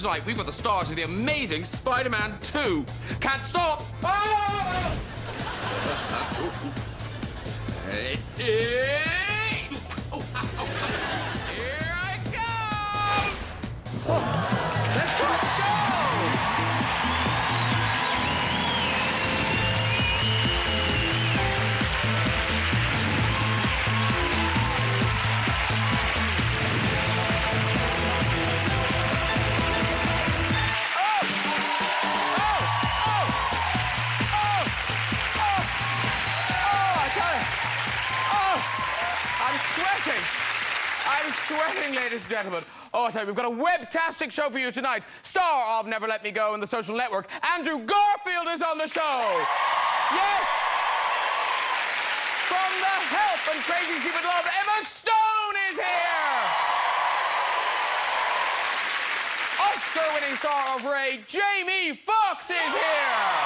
Tonight, we've got the stars of the amazing Spider-Man 2. Can't stop. Oh! Hey, hey. Oh, oh. Here I come. Oh. Let's start the show. I'm sweating, ladies and gentlemen. Oh, I tell you, we've got a webtastic show for you tonight. Star of Never Let Me Go and The Social Network, Andrew Garfield is on the show. Yes! From The Help and Crazy Stupid Love, Emma Stoun is here! Oscar-winning star of Ray, Jamie Fox is here!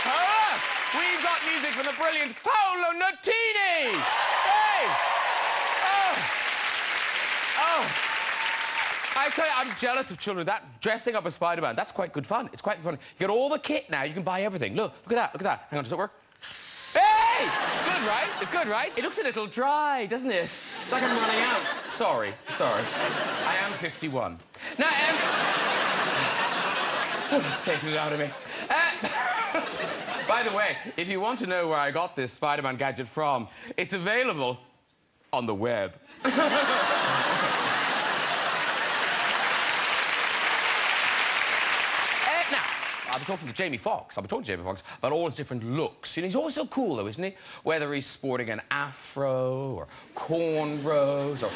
Plus, we've got music from the brilliant Paolo Nutini! Hey! Oh, I tell you, I'm jealous of children. That dressing up as Spider-Man, that's quite good fun. It's quite fun. You get all the kit now, you can buy everything. Look at that, look at that. Hang on, does it work? Hey! It's good, right? It's good, right? It looks a little dry, doesn't it? It's like I'm running out. Sorry. I am 51. Now, it's taking it out of me. By the way, if you want to know where I got this Spider-Man gadget from, it's available on the web. Now, I'll be talking to Jamie Fox. About all his different looks. You know, he's always so cool, though, isn't he? Whether he's sporting an afro or cornrows or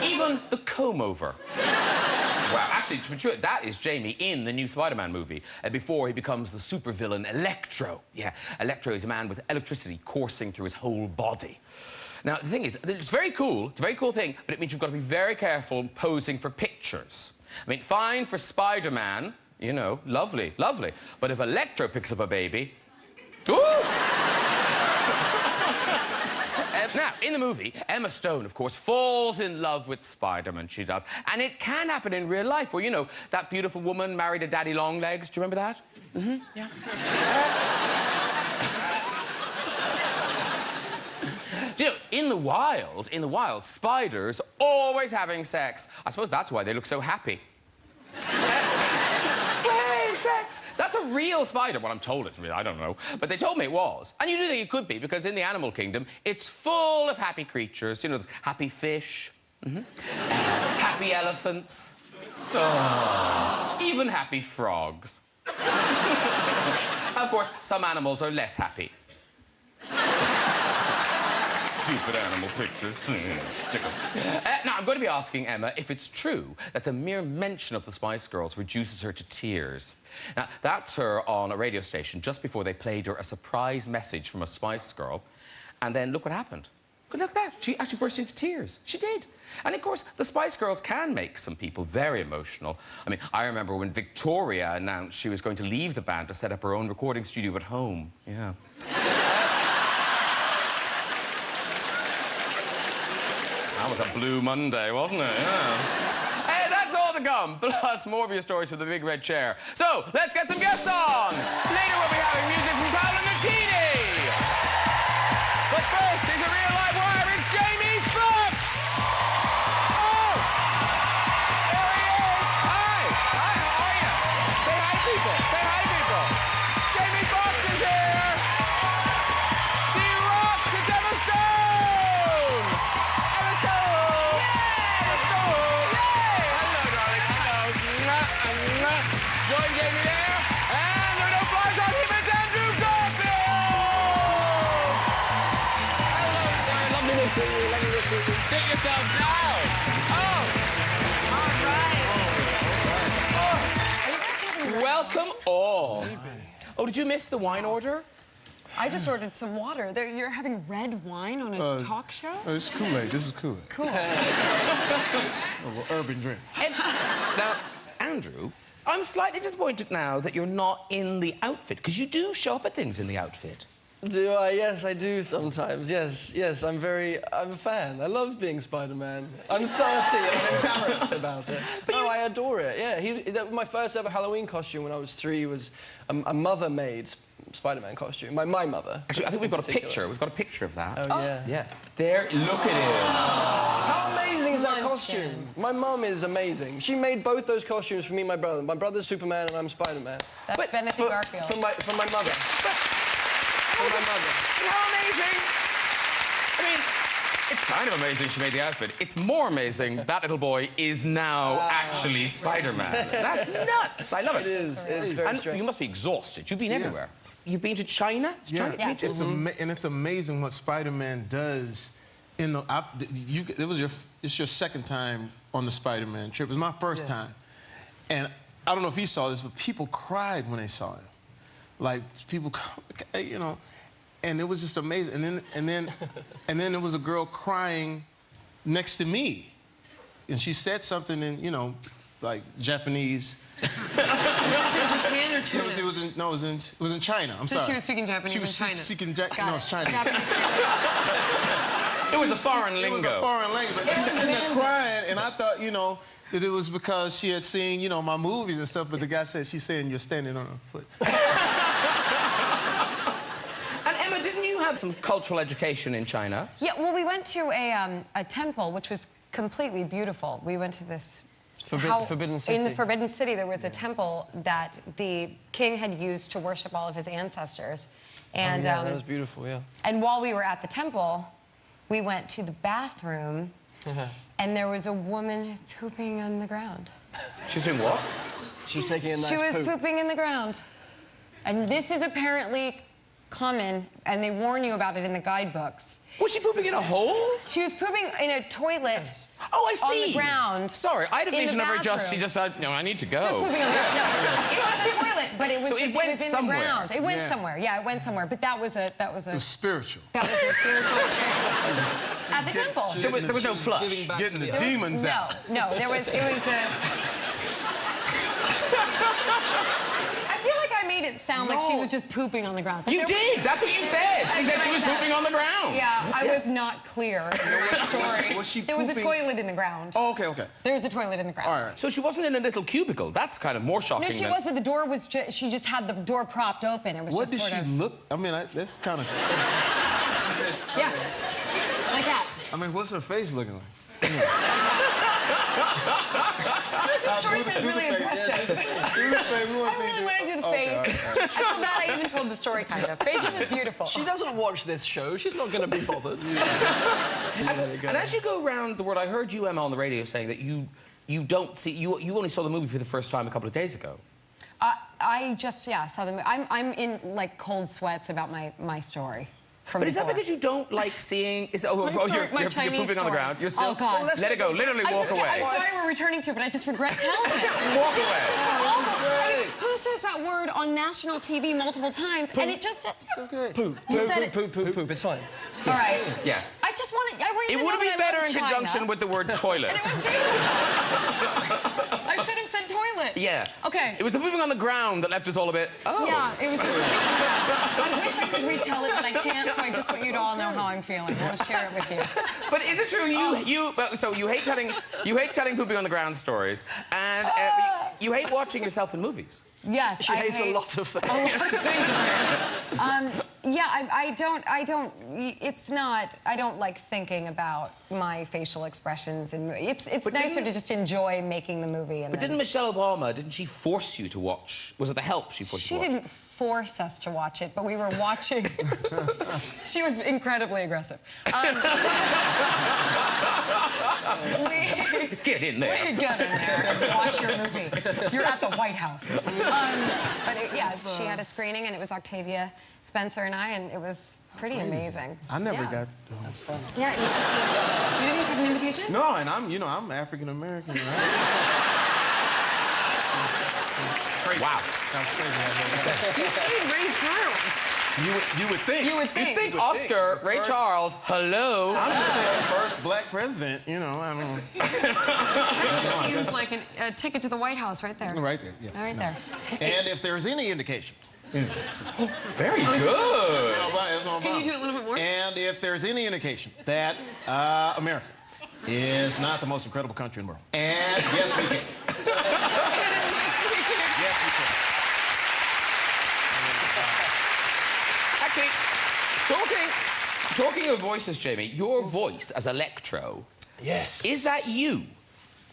even the comb-over. Well, actually, to be true, that is Jamie in the new Spider-Man movie, before he becomes the supervillain Electro. Yeah, Electro is a man with electricity coursing through his whole body. Now, the thing is, it's very cool. It's a very cool thing, but it means you've got to be very careful posing for pictures. I mean, fine for Spider-Man, you know, lovely. But if Electro picks up a baby... Ooh! Now, in the movie, Emma Stoun, of course, falls in love with Spider-Man, she does. And it can happen in real life, where, you know, that beautiful woman married a daddy longlegs. Do you remember that? Mm-hmm, yeah. You know, in the wild, spiders always having sex. I suppose that's why they look so happy. Hey, sex! That's a real spider. Well, I'm told it, I don't know. But they told me it was. And you do think it could be, because in the animal kingdom, it's full of happy creatures. You know, there's happy fish, happy elephants, even happy frogs. Of course, some animals are less happy. Stupid animal pictures. Stick 'em. Now, I'm going to be asking Emma if it's true that the mere mention of the Spice Girls reduces her to tears. Now, that's her on a radio station just before they played her a surprise message from a Spice Girl. And then look what happened. Look at that. She actually burst into tears. She did. And, of course, the Spice Girls can make some people very emotional. I mean, I remember when Victoria announced she was going to leave the band to set up her own recording studio at home. Yeah. That was a blue Monday, wasn't it? Yeah. Hey, that's all to come. Plus, more of your stories from the big red chair. So, let's get some guests on. Later, we'll be having music from Paolo Nutini. But first, he's a real live wire. It's Jamie Fox. Oh, there he is. Hi. Hi, how are you? Say hi, people. Say hi, people. Jamie Fox is here. She rocks. It's Emma Stoun. Emma Stoun. Yay! Emma Stoun. Yay! Hello, darling. Hello. Join Jamie there. And there are no flies on him. It's Andrew Garfield. Hello, sir. Lovely to see you. Lovely to see you. Sit yourself down. Oh. All right. Are you guys having red Welcome all. Oh, did you miss the wine order? I just ordered some water. You're having red wine on a talk show? This is Kool-Aid. This is Kool-Aid. Cool. Urban drink. Now, Andrew, I'm slightly disappointed now that you're not in the outfit, because you do show up at things in the outfit. Do I? Yes, I do sometimes. Yes, I'm a fan. I love being Spider-Man. I'm 30 and I'm embarrassed about it. But no, I adore it. Yeah, my first ever Halloween costume when I was 3 was a mother-made Spider-Man costume. My mother. Actually, I think we've got a picture. We've got a picture of that. Oh, yeah. Yeah. There, look at him. How amazing is that costume? My mum is amazing. She made both those costumes for me and my brother. My brother's Superman and I'm Spider-Man. That's Benedict Garfield. For my mother. For my mother. How amazing! I mean, it's kind of amazing she made the outfit. It's more amazing that little boy is now actually Spider-Man. That's nuts! I love it. It is. It's very strange. You must be exhausted. You've been everywhere. You've been to China? Yeah, Yeah. it's amazing what Spider-Man does. It's your second time on the Spider-Man trip. It was my first time, and I don't know if he saw this, but people cried when they saw him. Like people, you know, and it was just amazing. And then there was a girl crying next to me, and she said something in, you know, like Japanese. Was it Japan or China? It was in China. I'm sorry. So she was speaking Japanese in China. No, it's Chinese. It was a foreign lingo. It was a foreign language. But she was sitting there crying, and I thought, you know, that it was because she had seen, you know, my movies and stuff, but the guy said, she's saying you're standing on a foot. And Emma, didn't you have some cultural education in China? Yeah, well, we went to a temple, which was completely beautiful. We went to this... Forbidden City. In the Forbidden City, there was a temple that the king had used to worship all of his ancestors. And, that was beautiful, yeah. And while we were at the temple, we went to the bathroom, and there was a woman pooping on the ground. She was doing what? She was taking a nice She was poop. pooping in the ground. And this is apparently common, and they warn you about it in the guidebooks. Was she pooping in a hole? She was pooping in a toilet. Oh, I see. On the ground. Sorry, I had a in the vision of her she bathroom. just said, no, I need to go. Just pooping on the ground. No, it was a toilet, but it was So just, it went was in somewhere. the ground. It went somewhere. Yeah, it went somewhere. But that was a It was spiritual. that was a spiritual experience at the temple. There was no flush. Getting the demons out. No, it was a. I feel like I made it sound like she was just pooping on the ground. But You did. That's what you said. She said she was pooping on the ground. Yeah, I was not clear in my story. Was she There was a pooping? toilet in the ground. Oh, okay. There was a toilet in the ground. All right. So she wasn't in a little cubicle. That's kind of more shocking. No, she than... was, but the door was she just had the door propped open. It was What just did sort she of... look? I mean, that's kind of. Yeah, like that. I mean, what's her face looking like? The story sounds really impressive. Do the face. We want to I really wanted to do the face. I feel bad I even told the story, kind of. Facial was beautiful. She doesn't watch this show. She's not going to be bothered. And as you go around the world, I heard you, Emma, on the radio saying that you don't see... You only saw the movie for the first time a couple of days ago. I just, saw the movie. I'm in, like, cold sweats about my story. But is that because you don't like seeing... you're pooping on the ground. You're still... Oh, God. Well, let it go. Literally walk away. I'm sorry we're returning to it, but I just regret telling it. Walk away. It's so awful. I mean, who says that word on national TV multiple times? Poop. And it just... It's okay. Poop. You said it. Poop. It's fine. All right. Yeah. I just want to... It would have been better in conjunction with the word toilet. And it was beautiful. I should have said toilet. Yeah. Okay. It was the pooping on the ground that left us all a bit... Oh. Yeah, it was the pooping on the ground. I wish I could retell it, but I can't, so I just want you to all know how I'm feeling. I want to share it with you. But is it true so you hate telling pooping on the ground stories, and you hate watching yourself in movies? Yes, She hates a lot of things. A lot of things. Yeah, I don't. It's not. I don't like thinking about my facial expressions, and it's nicer to just enjoy making the movie. And But didn't Michelle Obama? Didn't she force you to watch? Was it The Help she forced you to watch? She didn't force us to watch it, but we were watching. She was incredibly aggressive. Get in there. We get in there and watch your movie. You're at the White House. She had a screening, and it was Octavia Spencer and I, and it was pretty amazing. I never got. That's fun. Yeah, it was just. You didn't get an invitation? No, and I'm African American, right? Wow. That's crazy. You played Ray Charles. You would think. You would think. You think Oscar, Ray Charles, hello? I'm just saying, first black president, I mean. That just seems like a ticket to the White House right there. Right there, yeah. Right there. And if there's any indication Very good. Can you do it a little bit more? And if there's any indication that America is not the most incredible country in the world, and yes, we can. Yes, we can. Actually, talking of voices, Jamie, your voice as Electro, Yes. is that you?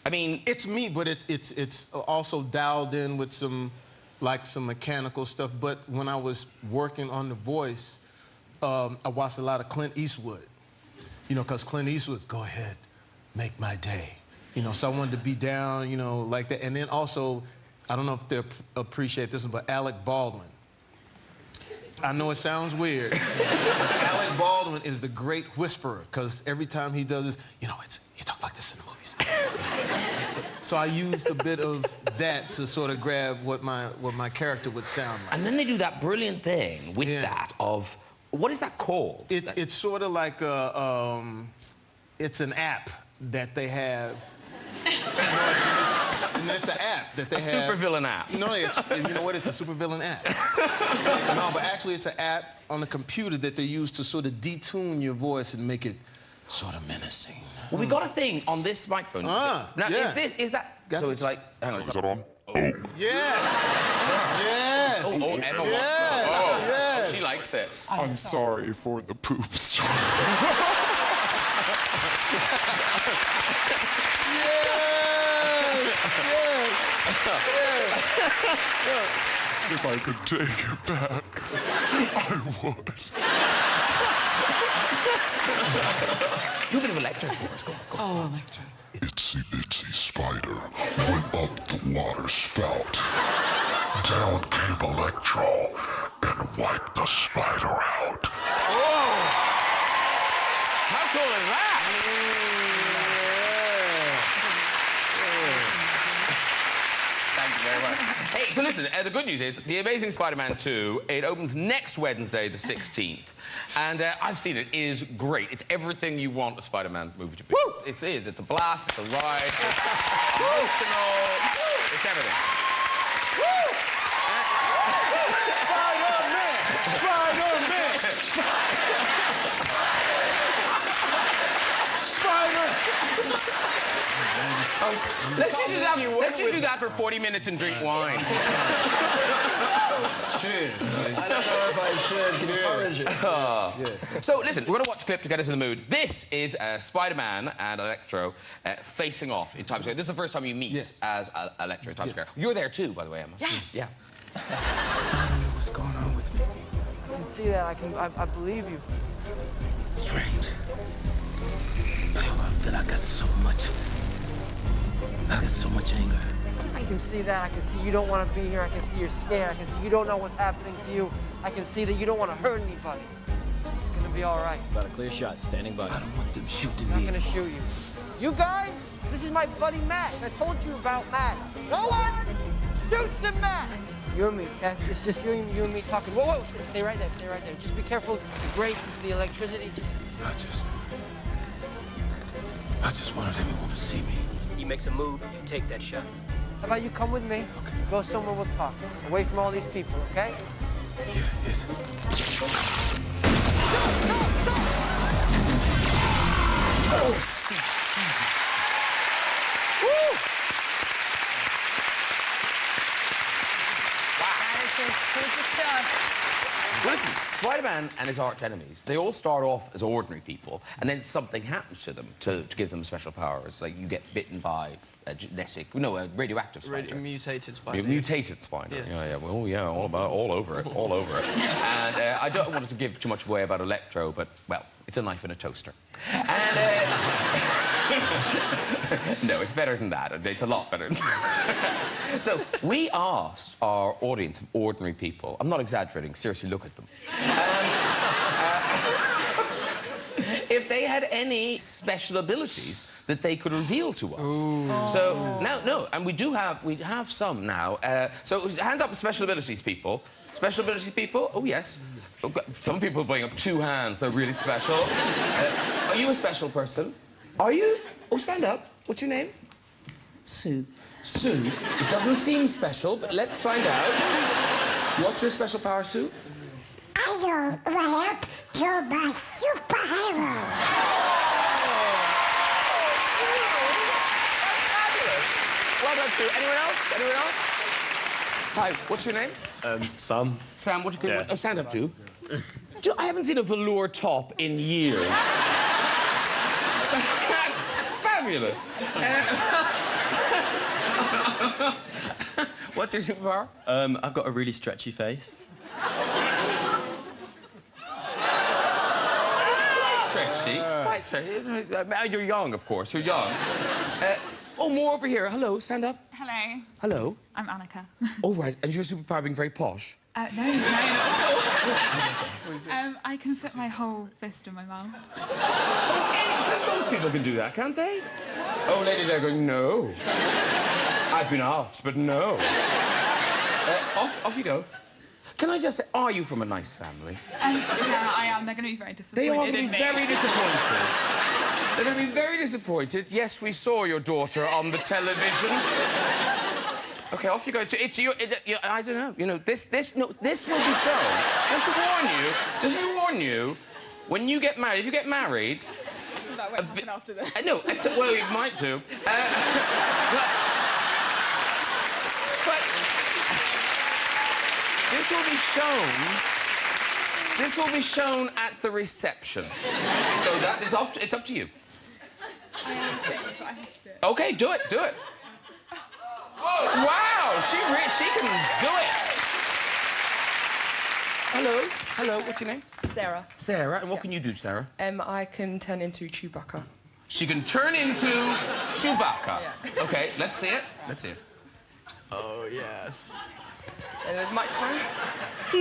I mean, It's me, but it's also dialed in with some mechanical stuff. But when I was working on the voice, I watched a lot of Clint Eastwood. You know, because Clint Eastwood's go ahead, make my day. You know, so I wanted to be down, you know, like that. And then also, I don't know if they appreciate this one, but Alec Baldwin. I know it sounds weird. Alec Baldwin is the great whisperer, because every time he does this, you know, he talks like this in the movies. So I used a bit of that to sort of grab what my character would sound like. and then they do that brilliant thing with that of, what is that called? It's sort of like it's an app that they have. And it's an app that they have. A supervillain app. No, you know what? It's a supervillain app. No, but actually it's an app on the computer that they use to sort of detune your voice and make it sort of menacing. Well, we got a thing on this microphone. Now, yeah. is that... Got so this. it's like... Hang on. Is that on? Yes! Yes! Oh, Emma wants Yeah, it. Oh, yeah. she likes it. I'm sorry for the poops. Yes! If I could take it back, I would. Do a bit of Electro for us. Go on. Oh, Electro. Itsy bitsy spider went up the water spout. Down came Electro and wiped the spider out. How cool is that? Thank you very much. Hey, so listen, the good news is The Amazing Spider-Man 2, it opens next Wednesday, the 16th. And I've seen it. It is great. It's everything you want a Spider-Man movie to be. Woo! It is. It's a blast, it's a ride, it's emotional, it's everything. Woo! Spider-Man! Spider-Man! Spider! Let's just do that for 40 minutes and drink wine. Cheers, man. I don't know if I should encourage it. Yes. So, listen, we're going to watch a clip to get us in the mood. This is Spider-Man and Electro facing off in Times Square. This is the first time you meet as Electro in Times Square. You're there too, by the way, Emma. Yes. Yeah. I don't know what's going on with me. I can see that. I believe you. Strange. I feel I got so much anger. I can see that. I can see you don't want to be here. I can see you're scared. I can see you don't know what's happening to you. I can see that you don't want to hurt anybody. It's gonna be all right. Got a clear shot, standing by. I don't want them shooting I'm not me. gonna shoot you. You guys, this is my buddy Max. I told you about Max. No one shoots at Max. You and me, okay? It's just you and me talking. Whoa, whoa, stay right there, stay right there. Just be careful. The breakers, the electricity, I just wanted everyone to see me. He makes a move, you take that shot. How about you come with me? Okay. Go somewhere we'll talk. Away from all these people, okay? Yeah, it's... Oh, sweet Jesus. Woo! That is some spooky stuff. Well, listen, Spider-Man and his arch enemies, they all start off as ordinary people, and then something happens to them to give them special powers. Like, you get bitten by a radioactive spider. Mutated spider. Mutated spider. Yes. Yeah, well, yeah, all over it. And I don't want to give too much away about Electro, but, well, it's a knife and a toaster. And, no, it's better than that. It's a lot better than that. So, we asked our audience of ordinary people, I'm not exaggerating, seriously, look at them, if they had any special abilities that they could reveal to us. Ooh. So, no, and we have some now. So, hands up, special abilities people. Special abilities people? Oh, yes. Some people bring up 2 hands. They're really special. Are you a special person? Are you? Oh, stand up. What's your name? Sue. Sue. It doesn't seem special, but let's find out. What's your special power suit? I don't rap, you're my superhero. Well done, Sue. Anyone else? Anyone else? Hi, what's your name? Sam. Sam, what you Yeah. oh, stand up to? I haven't seen a velour top in years. That's fabulous. What's your superpower? I've got a really stretchy face. Stretchy. Quite stretchy. You're young, of course. You're young. Oh, more over here. Hello, stand up. Hello, Hello. I'm Annika. Oh, right. And your superpower being very posh? No, not at all. I can fit my whole fist in my mouth. Most people can do that, can't they? Oh, lady there going, no. I've been asked, but no. Off you go. Can I just say, are you from a nice family? Yeah, I am. They're going to be very disappointed They are going to in be me. very disappointed. They're going to be very disappointed. Yes, we saw your daughter on the television. Okay, off you go. I don't know. You know, this will be shown. Just to warn you, when you get married, if you get married... That won't happen after this. No, well, you might do. But this will be shown. This will be shown at the reception. So that it's up to you. I am ashamed, but I have to do it. Okay, do it. Oh, wow, she can do it. Hello. What's your name? Sarah. Sarah. And what can you do, Sarah? I can turn into Chewbacca. She can turn into Chewbacca. Yeah. Okay, let's see it. Oh, yes. And there's microphone. That's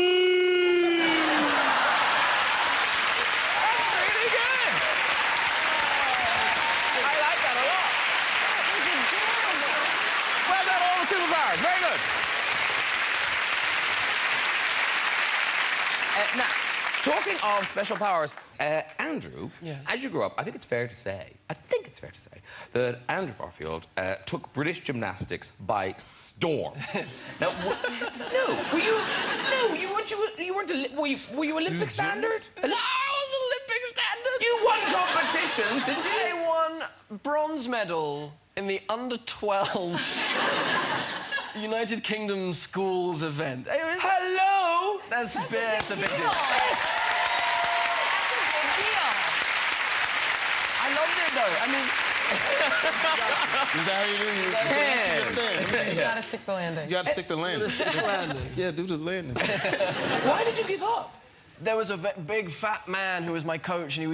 really good. I like that a lot. Well done, all the superpowers. Very good. Now, talking of special powers, Andrew, as you grew up, I think it's fair to say that Andrew Garfield took British gymnastics by storm. Now, were you Olympic standard? I was Olympic standard. You won competitions, didn't you? I won bronze medal in the under-12s United Kingdom schools event. Hello. That's a big deal. Yes. That's a big deal. I loved it, though. I mean... Is that how you do it? You gotta stick the landing. You gotta stick the landing. Yeah, do the landing. Why did you give up? There was a big fat man who was my coach, and he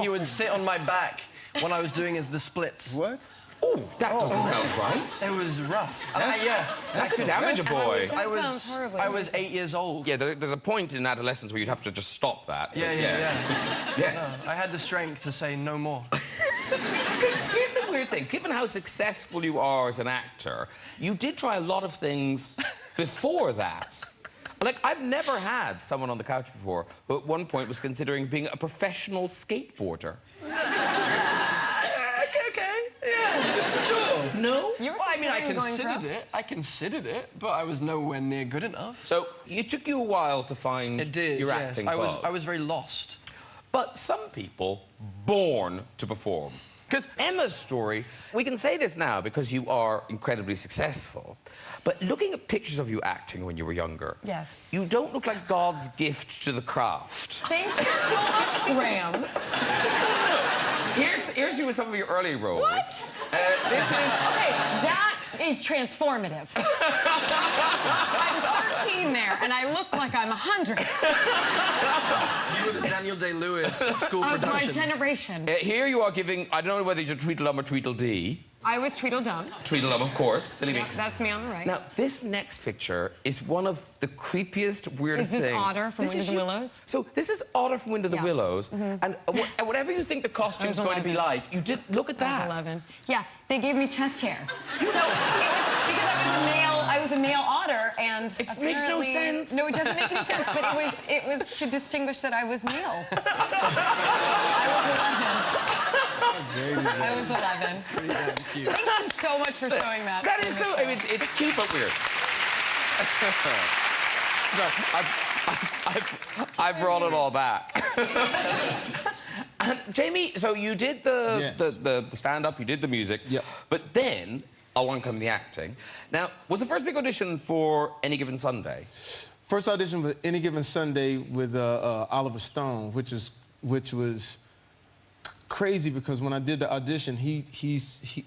would sit on my back when I was doing the splits. What? Oh, that doesn't sound right. It was rough. That could damage a boy. I was 8 years old. Yeah, there's a point in adolescence where you'd have to just stop that. Yeah. Yes. No, I had the strength to say no more. Here's the weird thing. Given how successful you are as an actor, you did try a lot of things before that. Like, I've never had someone on the couch before who at one point was considering being a professional skateboarder. No? I considered it, but I was nowhere near good enough. So it took you a while to find your acting bug. I was very lost. But some people born to perform. Because Emma's story, we can say this now because you are incredibly successful. But looking at pictures of you acting when you were younger, yes, you don't look like God's gift to the craft. Thank you so much, Graham. Here's you with some of your early roles. What? This is... Okay, that is transformative. I'm 13 there, and I look like I'm 100. You were the Daniel Day-Lewis of school of productions. my generation. Here you are giving... I don't know whether you're Tweedledum or Tweedledee. I was Tweedledum. Tweedledum, of course. Silly me. That's me on the right. Now, this next picture is one of the creepiest, weirdest things. Is this Otter from Wind of the Willows? So, this is Otter from Wind of the Willows. And whatever you think the costume's going to be like, you did... Look at that. I was 11. Yeah, they gave me chest hair. So, it was because I was a male otter, and it makes no sense. No, it doesn't make any sense, but it was to distinguish that I was male. I was 11. Pretty damn cute. Thank you so much for showing that. That is so... I mean, it's cute but weird. I brought it all back. And Jamie, so you did the stand-up, you did the music, but then along came the acting. Now, was the first big audition for Any Given Sunday? First audition for Any Given Sunday with Oliver Stone, which was crazy because when I did the audition,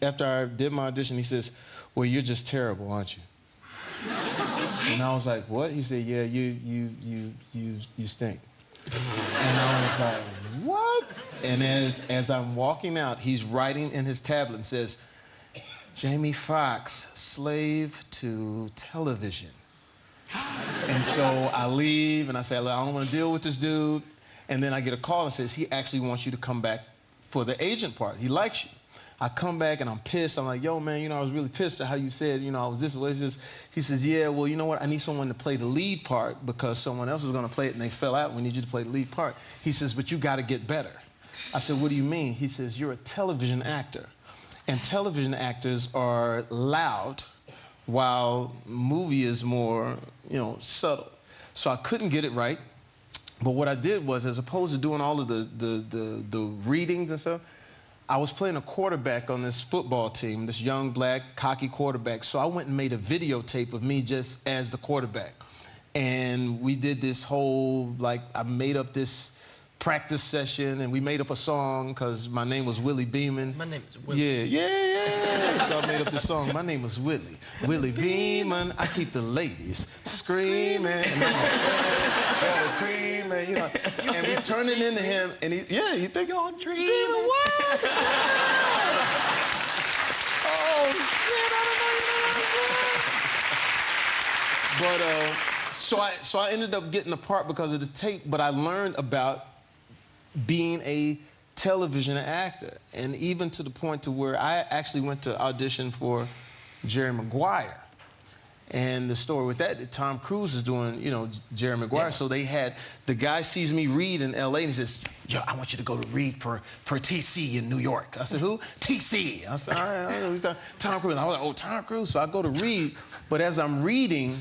after I did my audition, he says, "Well, you're just terrible, aren't you?" And I was like, "What?" He said, "Yeah, you stink." And I was like, "What?" And as I'm walking out, he's writing in his tablet and says, "Jamie Foxx, slave to television." And so I leave and I say, "Look, I don't want to deal with this dude." And then I get a call and says, "He actually wants you to come back for the agent part. He likes you." I come back and I'm pissed. I'm like, "Yo, man, you know, I was really pissed at how you said, you know, I was this way." He says, "Yeah, well, you know what? I need someone to play the lead part because someone else was going to play it and they fell out. We need you to play the lead part." He says, "But you got to get better." I said, "What do you mean?" He says, "You're a television actor. And television actors are loud while movie is more, you know, subtle." So I couldn't get it right. But what I did was, as opposed to doing all of the readings and stuff, I was playing a quarterback on this football team, this young, black, cocky quarterback. So I went and made a videotape of me just as the quarterback. And we did this whole, like, I made up this practice session, and we made up a song because my name was Willie Beeman. My name is Willie. Yeah. So I made up this song. My name was Willie. Willie Beeman. I keep the ladies screaming. And I'm a cream, and, you know. And we turned it into him, and you think you're dreaming. What? Oh shit! I don't know. But so I ended up getting the part because of the tape. But I learned about being a television actor, and even to the point to where I actually went to audition for Jerry Maguire. And the story with that, Tom Cruise is doing, you know, Jerry Maguire. Yeah. So they had, the guy sees me read in LA and he says, "Yo, I want you to go to read for TC in New York." I said, "Who?" "TC." I said, "All right, Tom Cruise." I was like, "Oh, Tom Cruise." So I go to read, but as I'm reading,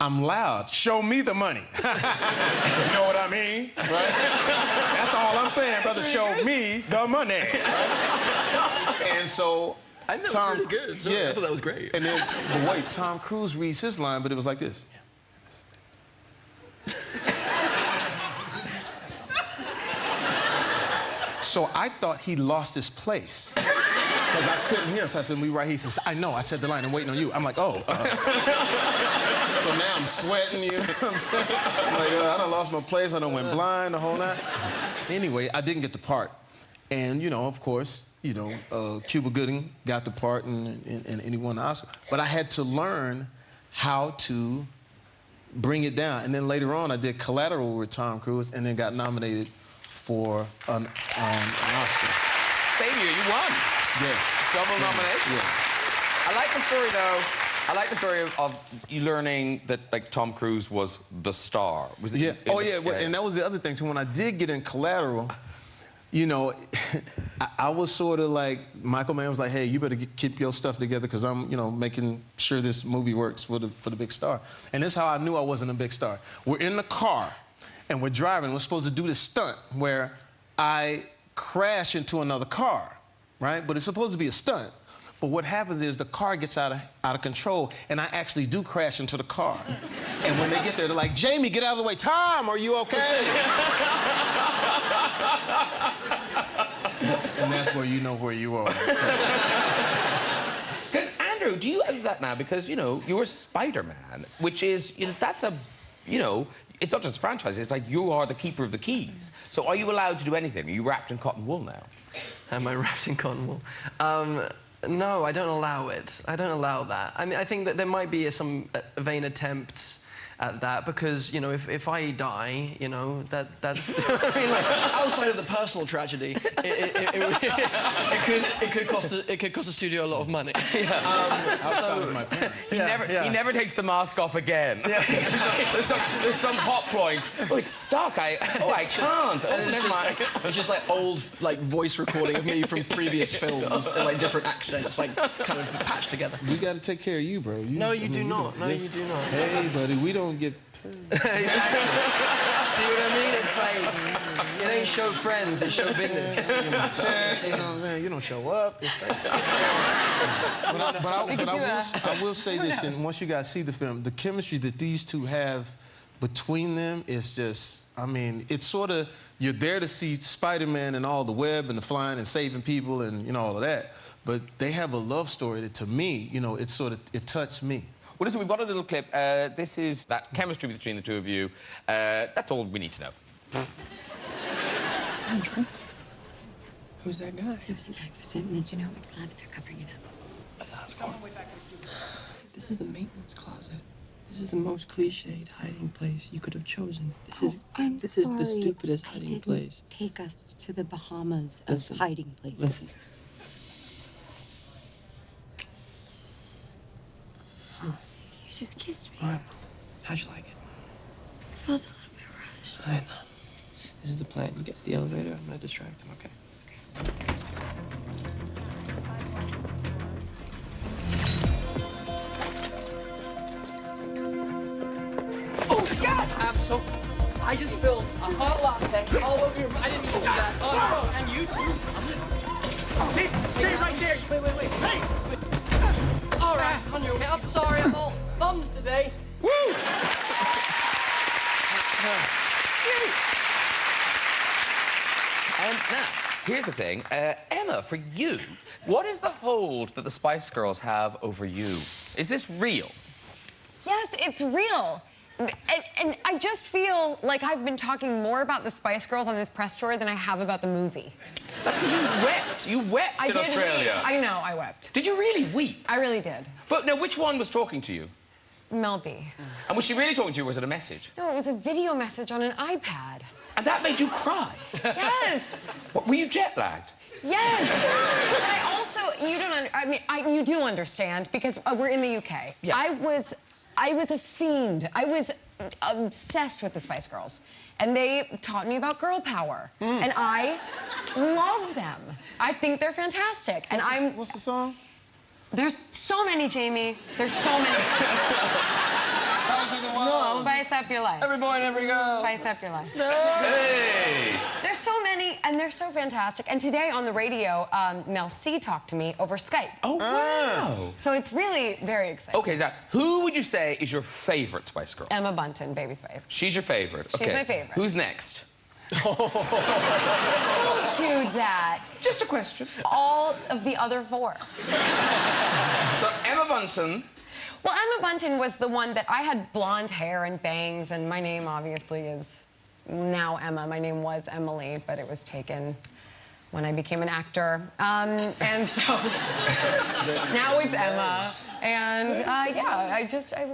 I'm loud. "Show me the money." You know what I mean? Right? That's all I'm saying, brother. Show me the money. Right? And so I know, Tom, it was really good. So I thought that was great. And then, but wait, Tom Cruise reads his line, but it was like this. So I thought he lost his place. Because I couldn't hear him, so I said, "We right here." He says, "I know, I said the line, I'm waiting on you." I'm like, "Oh." So now I'm sweating, you know what I'm saying? I'm like, I done lost my place, I done went blind the whole night. Anyway, I didn't get the part. And, you know, of course, you know, Cuba Gooding got the part and he won the Oscar. But I had to learn how to bring it down. And then later on, I did Collateral with Tom Cruise and then got nominated for an Oscar. Same year, you won. Yeah. Double nomination. Yeah. I like the story, though. I like the story of you learning that, like, Tom Cruise was the star. Was it? Yeah. Oh, yeah. Well, and that was the other thing, too. When I did get in Collateral, you know, I was sort of like, Michael Mann was like, "Hey, you better keep your stuff together because I'm, you know, making sure this movie works for the big star." And this is how I knew I wasn't a big star. We're in the car, and we're driving. We're supposed to do this stunt where I crash into another car, right? But it's supposed to be a stunt. But what happens is the car gets out of control, and I actually do crash into the car. And when they get there, they're like, "Jamie, get out of the way. Tom, are you okay?" And that's where you know where you are. Because, Andrew, do you have that now? Because, you know, you're Spider-Man, which is, you know, that's a, you know, it's not just a franchise, it's like you are the keeper of the keys. So are you allowed to do anything? Are you wrapped in cotton wool now? Am I wrapped in cotton wool? No, I don't allow it. I don't allow that. I mean, I think that there might be some vain attempts at that because, you know, if I die, you know, that's... I mean, like, outside of the personal tragedy, it could cost a studio a lot of money. Outside of my parents. He never takes the mask off again. Yeah. there's some hot point. "Oh, it's stuck. I can't. It's just like old voice recording of me from previous films in like different accents, like kind of patched together. We got to take care of you, bro. No, you do not. No, you do not. Hey, buddy, we don't get Exactly. See what I mean? It's like, it ain't show friends, it's show business. You know what I'm saying? You don't show up. It's like... I will say this, and once you guys see the film, the chemistry that these two have between them is just, I mean, it's sort of, you're there to see Spider-Man and all the web and the flying and saving people and, you know, all of that. But they have a love story that, to me, you know, it touched me. Well, listen, we've got a little clip. This is that chemistry between the two of you. That's all we need to know. Andrew? Who's that guy? There was an accident in the genomics lab and they're covering it up. That's how it's going. This is the maintenance closet. This is the most cliched hiding place you could have chosen. This is the stupidest hiding place. Take us to the Bahamas of hiding places. Listen. You just kissed me. All right. How'd you like it? I felt a little bit rushed. I know. This is the plan. You get to the elevator, I'm gonna distract him, okay? Oh, God! I just spilled a hot latte all over your... I didn't do that. Oh, no. And you too. Hey, stay right there. Wait. Hey! All right, on your way. I'm sorry, I'm all thumbs today. Woo! Now, here's the thing. Emma, for you, what is the hold that the Spice Girls have over you? Is this real? Yes, it's real. And I just feel like I've been talking more about the Spice Girls on this press tour than I have about the movie. That's because you wept. You wept in Australia. I know, I wept. Did you really weep? I really did. But now, which one was talking to you? Mel B. And was she really talking to you, or was it a message? No, it was a video message on an iPad. And that made you cry? Yes. What, were you jet-lagged? Yes. But I also, you do understand, because we're in the UK. Yeah. I was a fiend. I was obsessed with the Spice Girls. And they taught me about girl power. And I love them. I think they're fantastic. What's the song? There's so many, Jamie. There's so many. Spice up your life. Every boy and every girl. Spice up your life. Hey! There's so many, and they're so fantastic. And today on the radio, Mel C talked to me over Skype. Oh, wow. So it's really very exciting. Okay, now, who would you say is your favorite Spice Girl? Emma Bunton, Baby Spice. She's your favorite. She's my favorite. Who's next? Don't do that. Just a question. All of the other four. So, Emma Bunton. Well, Emma Bunton was the one that I had blonde hair and bangs, and my name obviously is now Emma. My name was Emily, but it was taken when I became an actor. And so now it's Emma. And yeah,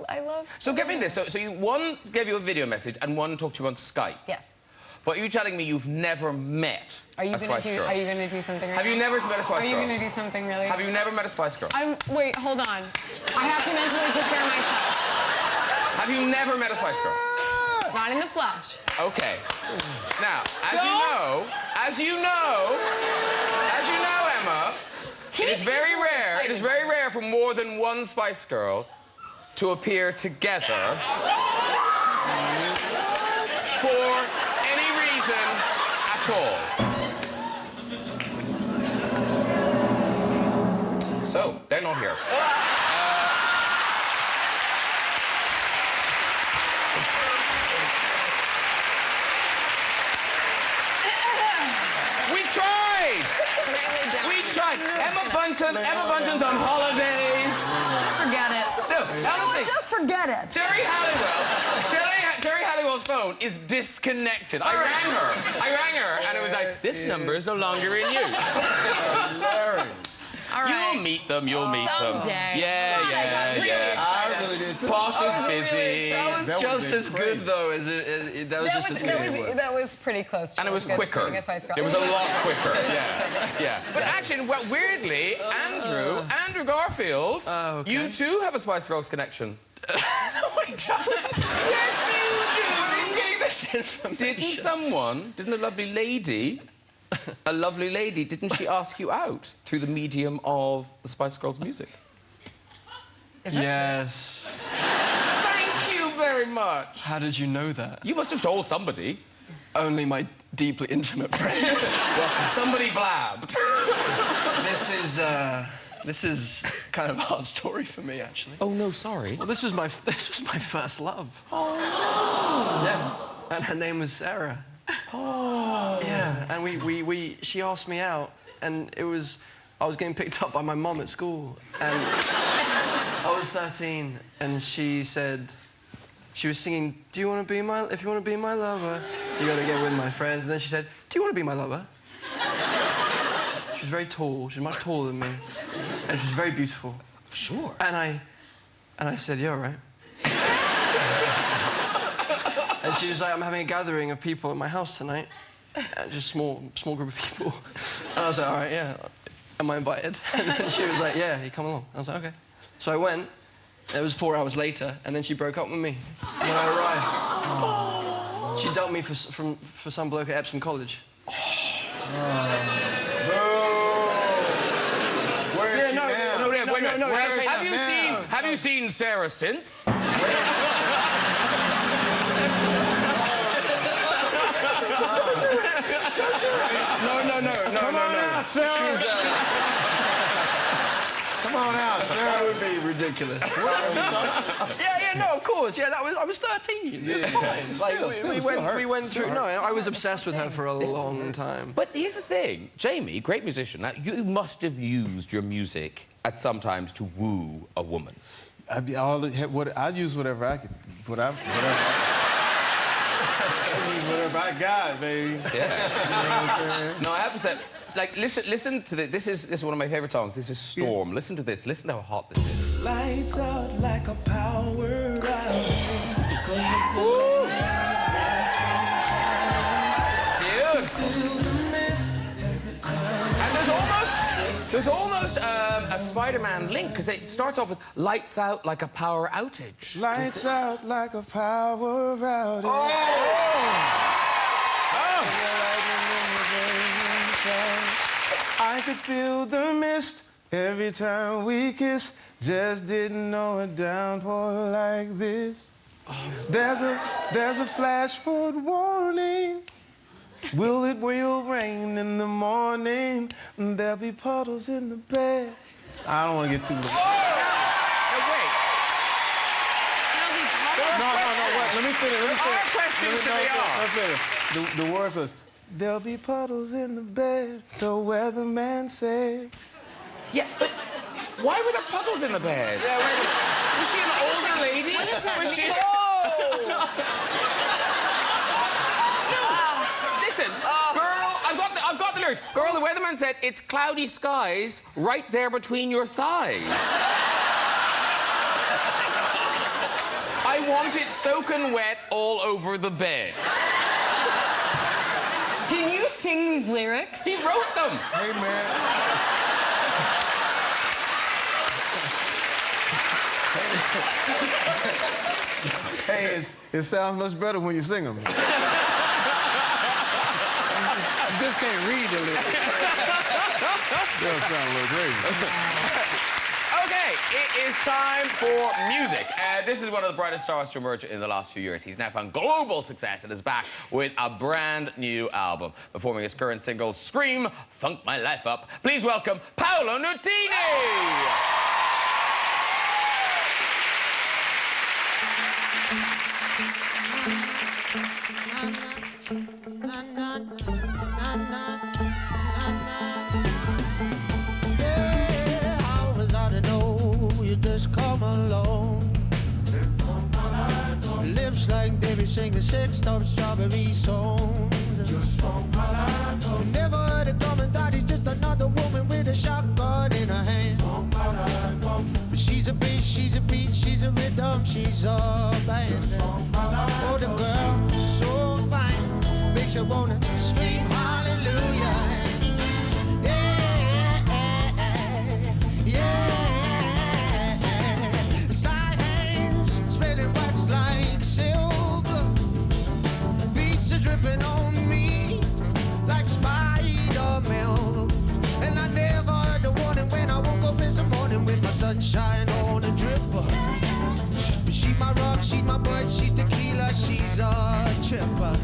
I love... So get me this. So one gave you a video message and one talked to you on Skype. Yes. But you're telling me you've never met a Spice Girl? Are you going to do something right Have now? you never met a Spice Girl? Are you going to do something really? Have you never met a Spice Girl? Wait, hold on. I have to mentally prepare myself. Have you never met a Spice Girl? Not in the flesh. Okay. Now, as you know, Emma, it is very rare. It is very rare for more than one Spice Girl to appear together for any reason at all. So, they're not here. We tried! We tried. Emma Bunton's on holidays. Just forget it. No, honestly. Just forget it. Terry Halliwell's phone is disconnected. I rang her, and it was like, this number is no longer in use. Hilarious. All right. You'll meet them. Someday. Yeah. I really did too. Posh is busy. That was just as good, though, as it... That was just as good. That was pretty close to And it was quicker. It was a lot quicker. Yeah. But actually, well, weirdly, Andrew Garfield, you too have a Spice Girls connection. No, I don't. Yes, you do. I'm getting this information. Didn't a lovely lady, didn't she ask you out through the medium of the Spice Girls music? Yes. Thank you very very much. How did you know that? You must have told somebody. Only my deeply intimate friends. Well, somebody blabbed. This is kind of a hard story for me, actually. Oh, no, sorry. Well, this was my first love. Oh, no. Yeah, and her name was Sarah. Oh. Yeah, and she asked me out, and I was getting picked up by my mom at school, and I was 13, and she said, she was singing, if you want to be my lover, you gotta get with my friends. And then she said, do you want to be my lover? She was very tall, she was much taller than me, and she was very beautiful. Sure. And I said, yeah, all right. And she was like, I'm having a gathering of people at my house tonight. Just small group of people. And I was like, all right, yeah. Am I invited? And then she was like, yeah, you come along. I was like, OK. So I went. It was 4 hours later, and then she broke up with me when I arrived. Oh. She dumped me for some bloke at Epsom College. Oh. Where is she now? No, have you seen Sarah since? No. Come on out, Sarah. Come on out, Sarah. That would be ridiculous. No, of course. Yeah, I was 13. Yeah. It's fine. Still we went through. No, I was obsessed with her for a long time. But here's the thing, Jamie, great musician. Now, you must have used your music at some times to woo a woman. I use whatever I could. Whatever I got, baby. Yeah. You know what I'm saying? No, I have to say, like, listen to this. This is one of my favorite songs. This is Storm. Yeah. Listen to this. Listen to how hot this is. Lights out like a power And there's almost a Spider-Man link, because it starts off with lights out like a power outage. Lights out like a power outage. Oh! I could feel the mist every time we kiss. Just didn't know a downpour like this. There's a flash forward warning. Will rain in the morning? There'll be puddles in the bed. I don't want to get too. Oh! No, wait. No. Wait. Let me finish. There are questions to be asked. The words was, there'll be puddles in the bed, the weatherman said. Yeah, but why were there puddles in the bed? Yeah, wait. Was she an older lady? What does that mean? Listen, girl, I've got the lyrics. Girl, the weatherman said it's cloudy skies right there between your thighs. I want it soaking wet all over the bed. Can you sing these lyrics? He wrote them. Hey, man. Hey, it sounds much better when you sing them. You just can't read the lyrics. They'll sound a little crazy. Okay, it is time for music. This is one of the brightest stars to emerge in the last few years. He's now found global success and is back with a brand new album. Performing his current single, Scream, Funk My Life Up. Please welcome Paolo Nutini! Come along. Lips like Davy singing six-top strawberry songs. Just from my life. Never heard it coming, thought he's just another woman with a shotgun in her hand. But she's a beat, she's a beat, she's a rhythm, she's a band. Oh, the girl is so fine, makes you wanna scream hallelujah. Dripping on me like Spider-Man. And I never heard the warning when I woke up this morning with my sunshine on a dripper. But she my rock. She's my bud, she's tequila, she's a tripper.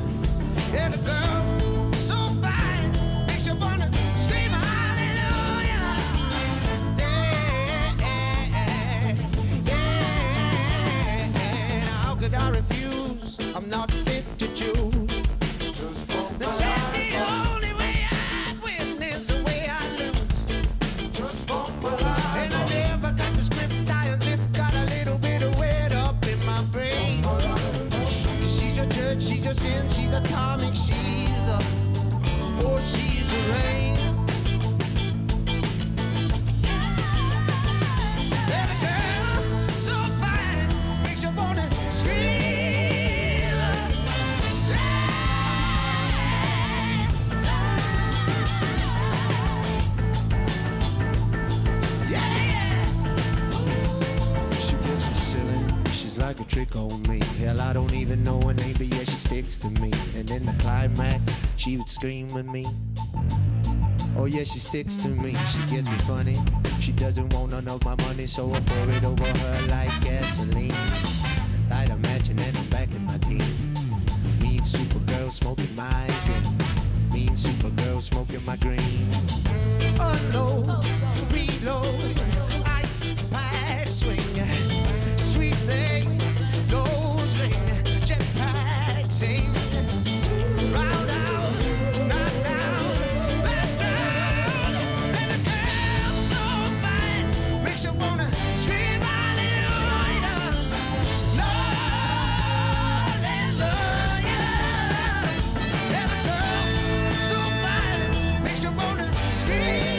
Yeah, the girl, so fine, makes you wanna scream hallelujah. Yeah. How could I refuse? I'm not fit to choose. They said the only way I'd win is the way I lose. And I never got the script, I unzipped, got a little bit of wet up in my brain. She's your dirt, she's your sin, she's atomic, she's a, oh, she's a rain. And a girl so fine makes you wanna scream. She gets me silly, she's like a trick on me. Hell, I don't even know her name, but yeah, she sticks to me. And in the climax, she would scream at me. Oh yeah, she sticks to me, she gets me funny. She doesn't want none of my money, so I pour it over her like gasoline. Light a match and then I'm back in my team. Mean Supergirl smoking my green. Mean Supergirl smoking my green. Unload, reload, ice pack swing. Sweet thing, nose ring, jetpack sing. Roundhouse, knock down, last round. And the girl so fine makes you wanna scream hallelujah. No, hallelujah. And the girl so fine makes you wanna scream.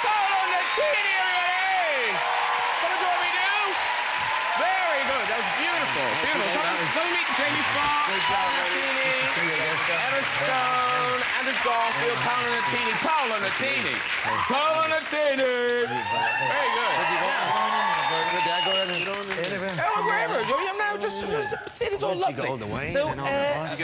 Paolo Nutini, everybody! Come and do what we do. Very good. That was beautiful. Beautiful. Come meet Jamie Foxx, Paolo Nutini, Emma Stoun, Andrew Garfield, Paolo Nutini. Paolo Nutini. Paolo Nutini. Very good. Oh, wherever. No, just sit. It's all lovely. So, You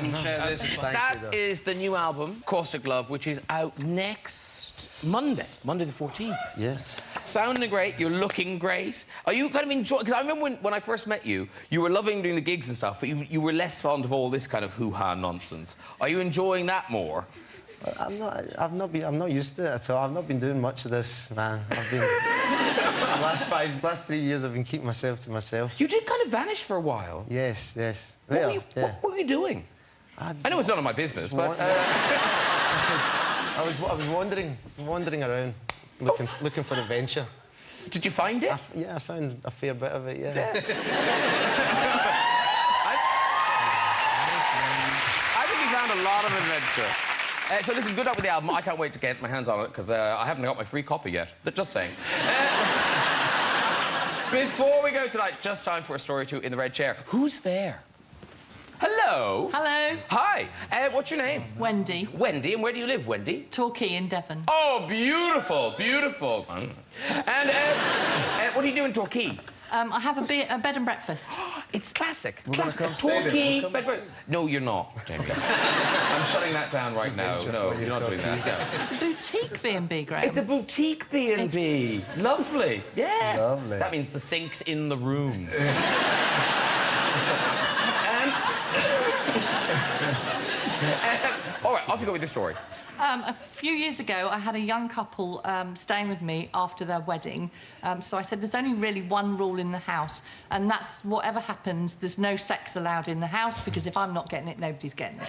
can share this. that is the new album, Caustic Love, which is out next Monday the 14th. Yes. Sounding great, you're looking great. Are you kind of enjoying... Because I remember when I first met you, you were loving doing the gigs and stuff, but you were less fond of all this kind of hoo-ha nonsense. Are you enjoying that more? I'm not used to it at all. I've not been doing much of this, man. I've been... the last 3 years, I've been keeping myself to myself. You did kind of vanish for a while. Yes. What were you doing? I know it's none of my business, but... I was wandering around, looking for adventure. Did you find it? I found a fair bit of it, yeah. I think you found a lot of adventure. So listen, good luck with the album. I can't wait to get my hands on it, because I haven't got my free copy yet. Just saying. Before we go tonight, just time for a story or two in the red chair. Who's there? Hello. Hello. Hi. What's your name? Wendy. Wendy, and where do you live, Wendy? Torquay in Devon. Oh, beautiful, beautiful. And what do you do in Torquay? I have a bed and breakfast. It's classic. We're gonna come stay there. Torquay bed. No, you're not, Jamie. I'm shutting that down right now. No, you're not doing that. No. It's a boutique B&B, Graham. It's a boutique B&B. Lovely. Yeah. Lovely. That means the sink's in the room. All right, off you go with your story. A few years ago, I had a young couple staying with me after their wedding. So I said, there's only really one rule in the house, and that's whatever happens, there's no sex allowed in the house, because if I'm not getting it, nobody's getting it.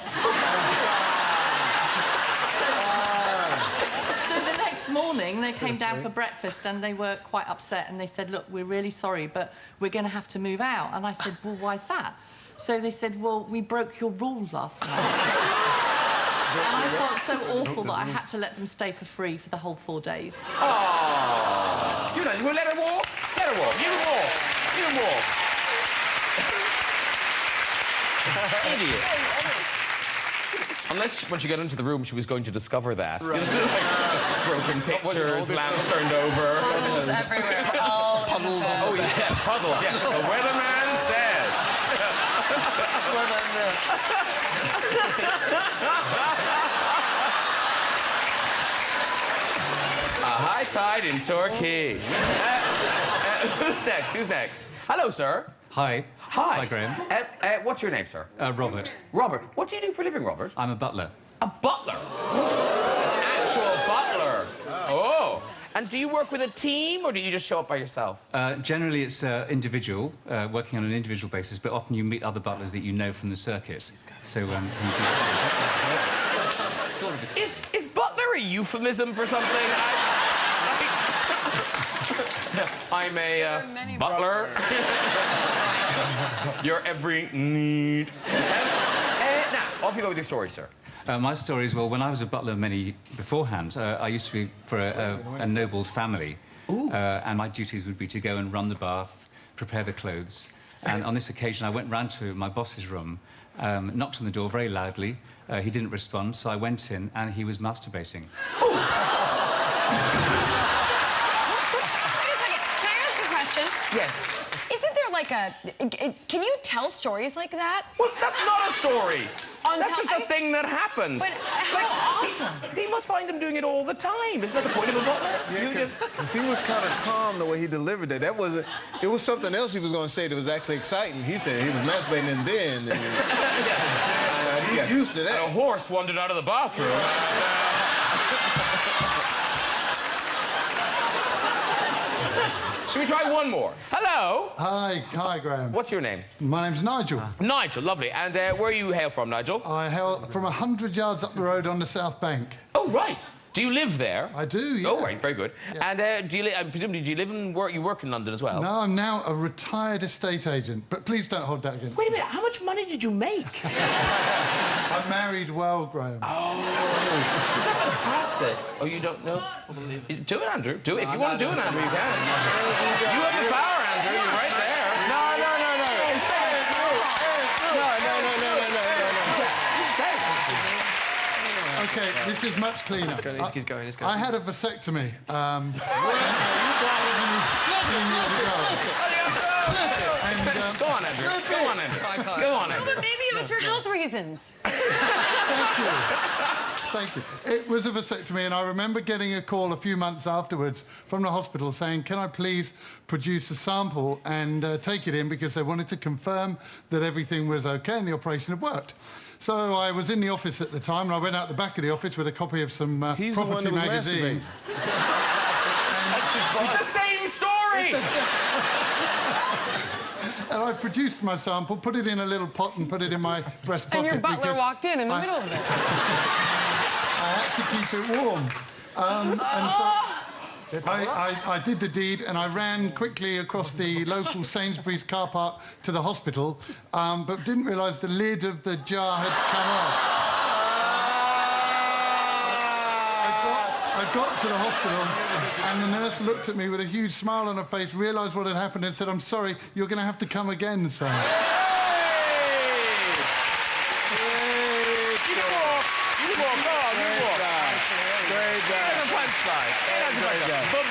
So the next morning, they came down for breakfast, and they were quite upset, and they said, look, we're really sorry, but we're going to have to move out. And I said, well, why's that? So they said, well, we broke your rule last night. And I felt so awful that I had to let them stay for free for the whole 4 days. Oh, you know, well, let her walk. Let her walk. You can walk. You can walk. Idiots. Unless when she got into the room, she was going to discover that. Right. Like, broken pictures, lamps turned over. Puddles everywhere. Puddles on the bed. Yeah, puddles, yeah. The weatherman said. A high tide in Torquay. Who's next? Who's next? Hello, sir. Hi. Hi. Hi, Graham. What's your name, sir? Robert. Robert. What do you do for a living, Robert? I'm a butler. A butler? Actual butler? Oh. And do you work with a team, or do you just show up by yourself? Generally, it's individual, working on an individual basis, but often you meet other butlers that you know from the circuit. So you do... sort of Is butler a euphemism for something? I'm a butler. Your every need. Now, off you go with your story, sir. My story is, well, when I was a butler beforehand, I used to be for a ennobled family. And my duties would be to go and run the bath, prepare the clothes. And on this occasion, I went round to my boss's room, knocked on the door very loudly. He didn't respond, so I went in, and he was masturbating. Wait a second. Can I ask a question? Yes. Isn't there like a... Can you tell stories like that? Well, that's not a story. That's just a thing that happened. But how often? He must find him doing it all the time. Isn't that the point of a butler? Yeah, because he was kind of calm the way he delivered that. That wasn't... It was something else he was going to say that was actually exciting. He said he was masturbating and then... He's used to that. And a horse wandered out of the bathroom. Should we try one more? Hello. Hi, Graham. What's your name? My name's Nigel. Nigel, lovely. And where you hail from, Nigel? I hail from 100 yards up the road on the South Bank. Oh, right. Do you live there? I do, yeah. Oh, right, very good. Yeah. And presumably, do you live and work? You work in London as well? No, I'm now a retired estate agent. But please don't hold that against me. Wait a minute. How much money did you make? I married well, Graham. Oh, isn't that fantastic? Oh, you don't know? Do it, Andrew. Do it. If you want to do it, Andrew, you can. You have the power, Andrew. You're right there. No. OK, this is much cleaner. He's going. I had a vasectomy. Go on, Andrew. Go on, Andrew. No, but maybe it was for health reasons. Thank you. It was a vasectomy, and I remember getting a call a few months afterwards from the hospital saying, can I please produce a sample and take it in because they wanted to confirm that everything was OK and the operation had worked. So I was in the office at the time, and I went out the back of the office with a copy of some property magazine. It's the same story! And I produced my sample, put it in a little pot and put it in my breast pocket. And your butler walked in the middle of it. I had to keep it warm. And so I did the deed, and I ran quickly across the local Sainsbury's car park to the hospital, but didn't realise the lid of the jar had come off. I got to the hospital, and the nurse looked at me with a huge smile on her face, realised what had happened, and said, I'm sorry, you're going to have to come again, sir.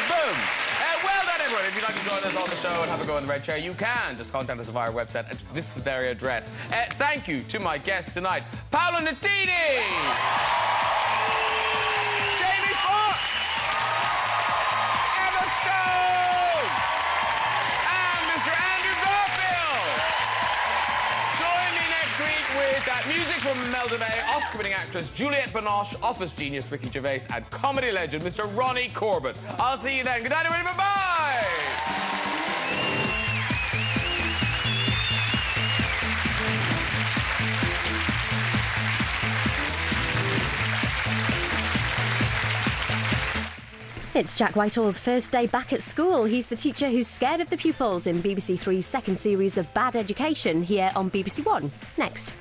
Boom. Well done, everyone. If you'd like to join us on the show and have a go in the red chair, you can. Just contact us via our website at this very address. Thank you to my guests tonight, Paolo Nutini, Jamie Fox, Emma Stoun, and Mr. Andrew Garfield. Join me next week with music from Imelda May, Oscar-winning actress Juliette Binoche, office genius Ricky Gervais, and comedy legend Mr. Ronnie Corbett. I'll see you then. Good night, everybody. Bye-bye. It's Jack Whitehall's first day back at school. He's the teacher who's scared of the pupils in BBC Three's second series of Bad Education here on BBC One. Next.